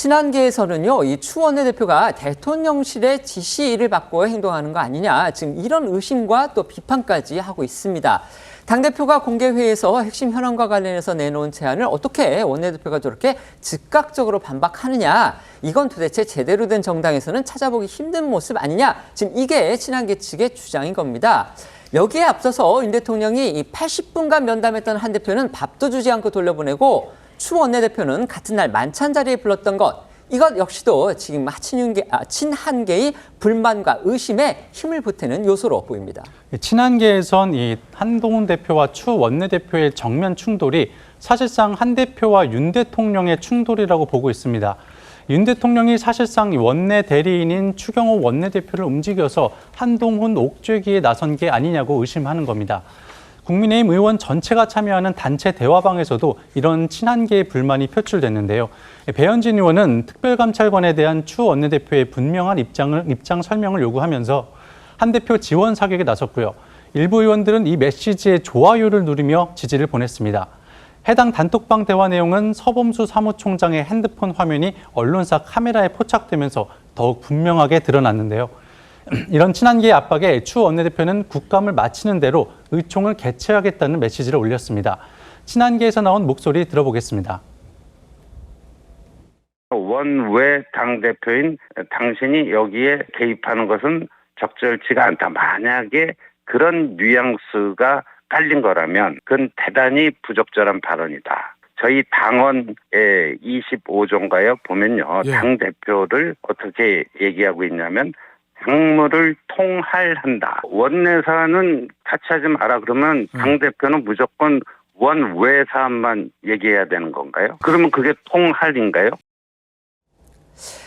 친한계에서는요, 이 추 원내대표가 대통령실의 지시를 받고 행동하는 거 아니냐, 지금 이런 의심과 또 비판까지 하고 있습니다. 당대표가 공개회의에서 핵심 현안과 관련해서 내놓은 제안을 어떻게 원내대표가 저렇게 즉각적으로 반박하느냐, 이건 도대체 제대로 된 정당에서는 찾아보기 힘든 모습 아니냐, 지금 이게 친한계 측의 주장인 겁니다. 여기에 앞서서 윤 대통령이 이 80분간 면담했던 한 대표는 밥도 주지 않고 돌려보내고 추 원내대표는 같은 날 만찬 자리에 불렀던 것, 이것 역시도 지금 친한계의 불만과 의심에 힘을 보태는 요소로 보입니다. 친한계에선 이 한동훈 대표와 추 원내대표의 정면 충돌이 사실상 한 대표와 윤 대통령의 충돌이라고 보고 있습니다. 윤 대통령이 사실상 원내 대리인인 추경호 원내대표를 움직여서 한동훈 옥죄기에 나선 게 아니냐고 의심하는 겁니다. 국민의힘 의원 전체가 참여하는 단체 대화방에서도 이런 친한계의 불만이 표출됐는데요. 배현진 의원은 특별감찰관에 대한 추 원내대표의 분명한 입장 설명을 요구하면서 한 대표 지원 사격에 나섰고요. 일부 의원들은 이 메시지에 좋아요를 누르며 지지를 보냈습니다. 해당 단톡방 대화 내용은 서범수 사무총장의 핸드폰 화면이 언론사 카메라에 포착되면서 더욱 분명하게 드러났는데요. 이런 친한계의 압박에 추 원내대표는 국감을 마치는 대로 의총을 개최하겠다는 메시지를 올렸습니다. 친한계에서 나온 목소리 들어보겠습니다. 원외 당대표인 당신이 여기에 개입하는 것은 적절치가 않다. 만약에 그런 뉘앙스가 깔린 거라면 그건 대단히 부적절한 발언이다. 저희 당원의 25조인가요? 보면요. 당대표를 어떻게 얘기하고 있냐면 당무를 통할한다. 원내사는 같이 하지 마라 그러면 당대표는 무조건 원외 사안만 얘기해야 되는 건가요? 그러면 그게 통할인가요?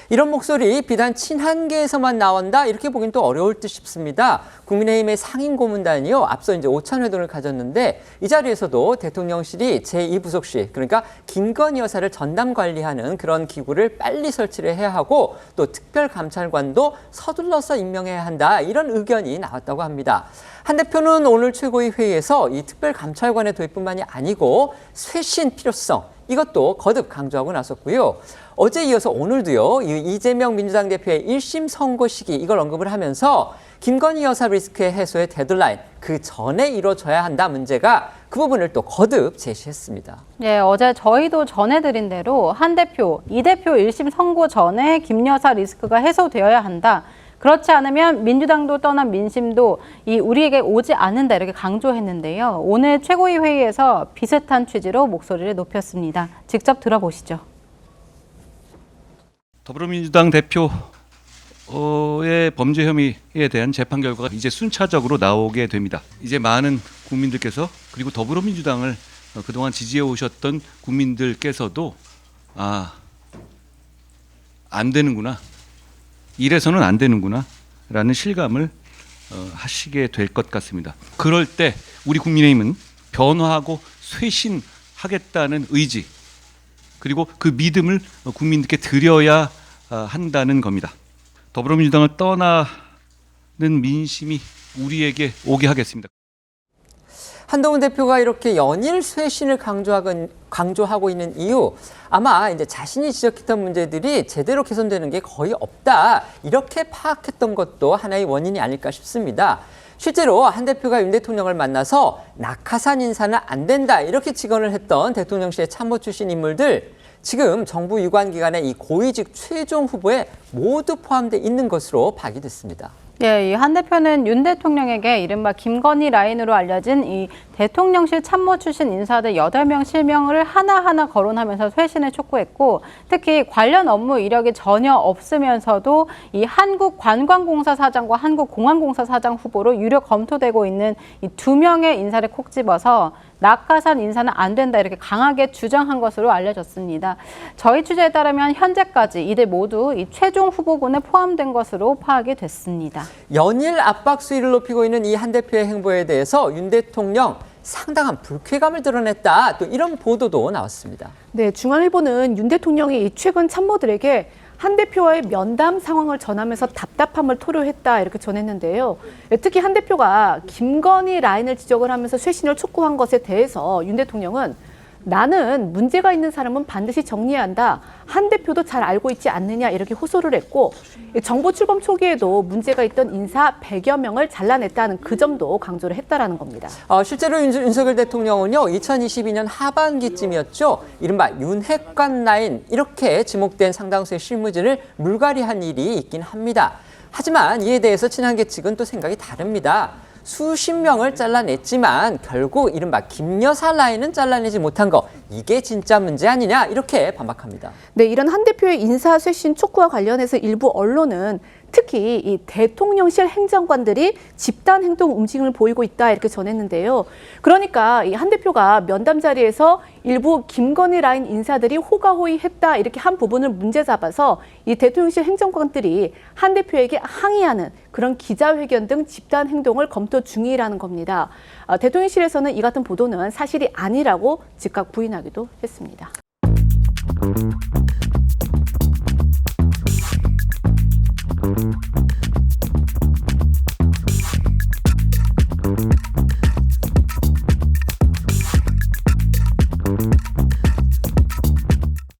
이런 목소리 비단 친한계에서만 나온다 이렇게 보긴 또 어려울 듯 싶습니다. 국민의힘의 상임고문단이요 앞서 이제 오찬 회동을 가졌는데 이 자리에서도 대통령실이 제2부속실 그러니까 김건희 여사를 전담 관리하는 그런 기구를 빨리 설치를 해야 하고 또 특별감찰관도 서둘러서 임명해야 한다 이런 의견이 나왔다고 합니다. 한 대표는 오늘 최고위 회의에서 이 특별감찰관의 도입뿐만이 아니고 쇄신 필요성 이것도 거듭 강조하고 나섰고요. 어제 이어서 오늘도요. 이재명 민주당 대표의 1심 선고 시기 이걸 언급을 하면서 김건희 여사 리스크 해소의 데드라인 그 전에 이루어져야 한다 문제가 그 부분을 또 거듭 제시했습니다. 네, 어제 저희도 전해드린 대로 한 대표, 이 대표 1심 선고 전에 김 여사 리스크가 해소되어야 한다. 그렇지 않으면 민주당도 떠난 민심도 우리에게 오지 않는다 이렇게 강조했는데요. 오늘 최고위 회의에서 비슷한 취지로 목소리를 높였습니다. 직접 들어보시죠. 더불어민주당 대표의 범죄 혐의에 대한 재판 결과가 이제 순차적으로 나오게 됩니다. 이제 많은 국민들께서 그리고 더불어민주당을 그동안 지지해 오셨던 국민들께서도 안 되는구나. 이래서는 안 되는구나 라는 실감을 하시게 될 것 같습니다. 그럴 때 우리 국민의힘은 변화하고 쇄신하겠다는 의지 그리고 그 믿음을 국민들께 드려야 한다는 겁니다. 더불어민주당을 떠나는 민심이 우리에게 오게 하겠습니다. 한동훈 대표가 이렇게 연일 쇄신을 강조하고 있는 이유 아마 이제 자신이 지적했던 문제들이 제대로 개선되는 게 거의 없다 이렇게 파악했던 것도 하나의 원인이 아닐까 싶습니다. 실제로 한 대표가 윤 대통령을 만나서 낙하산 인사는 안 된다 이렇게 직언을 했던 대통령실의 참모 출신 인물들 지금 정부 유관기관의 이 고위직 최종 후보에 모두 포함되어 있는 것으로 파악됐습니다. 네, 이 한 대표는 윤 대통령에게 이른바 김건희 라인으로 알려진 이 대통령실 참모 출신 인사들 8명 실명을 하나하나 거론하면서 쇄신을 촉구했고 특히 관련 업무 이력이 전혀 없으면서도 이 한국관광공사 사장과 한국공항공사 사장 후보로 유력 검토되고 있는 이 2명의 인사를 콕 집어서 낙하산 인사는 안 된다 이렇게 강하게 주장한 것으로 알려졌습니다. 저희 취재에 따르면 현재까지 이들 모두 이 최종 후보군에 포함된 것으로 파악이 됐습니다. 연일 압박 수위를 높이고 있는 이 한 대표의 행보에 대해서 윤 대통령 상당한 불쾌감을 드러냈다. 또 이런 보도도 나왔습니다. 네, 중앙일보는 윤 대통령이 최근 참모들에게 한 대표와의 면담 상황을 전하면서 답답함을 토로했다 이렇게 전했는데요. 특히 한 대표가 김건희 라인을 지적을 하면서 쇄신을 촉구한 것에 대해서 윤 대통령은 나는 문제가 있는 사람은 반드시 정리해야 한다. 한 대표도 잘 알고 있지 않느냐 이렇게 호소를 했고 정부 출범 초기에도 문제가 있던 인사 100여 명을 잘라냈다는 그 점도 강조를 했다라는 겁니다. 실제로 윤석열 대통령은요, 2022년 하반기쯤이었죠. 이른바 윤핵관 라인 이렇게 지목된 상당수의 실무진을 물갈이한 일이 있긴 합니다. 하지만 이에 대해서 친한계 측은 또 생각이 다릅니다. 수십 명을 잘라냈지만 결국 이른바 김여사 라인은 잘라내지 못한 거, 이게 진짜 문제 아니냐 이렇게 반박합니다. 네, 이런 한 대표의 인사 쇄신 촉구와 관련해서 일부 언론은 특히 이 대통령실 행정관들이 집단 행동 움직임을 보이고 있다 이렇게 전했는데요. 그러니까 이 한 대표가 면담 자리에서 일부 김건희 라인 인사들이 호가호위했다 이렇게 한 부분을 문제 잡아서 이 대통령실 행정관들이 한 대표에게 항의하는 그런 기자회견 등 집단 행동을 검토 중이라는 겁니다. 대통령실에서는 이 같은 보도는 사실이 아니라고 즉각 부인하기도 했습니다.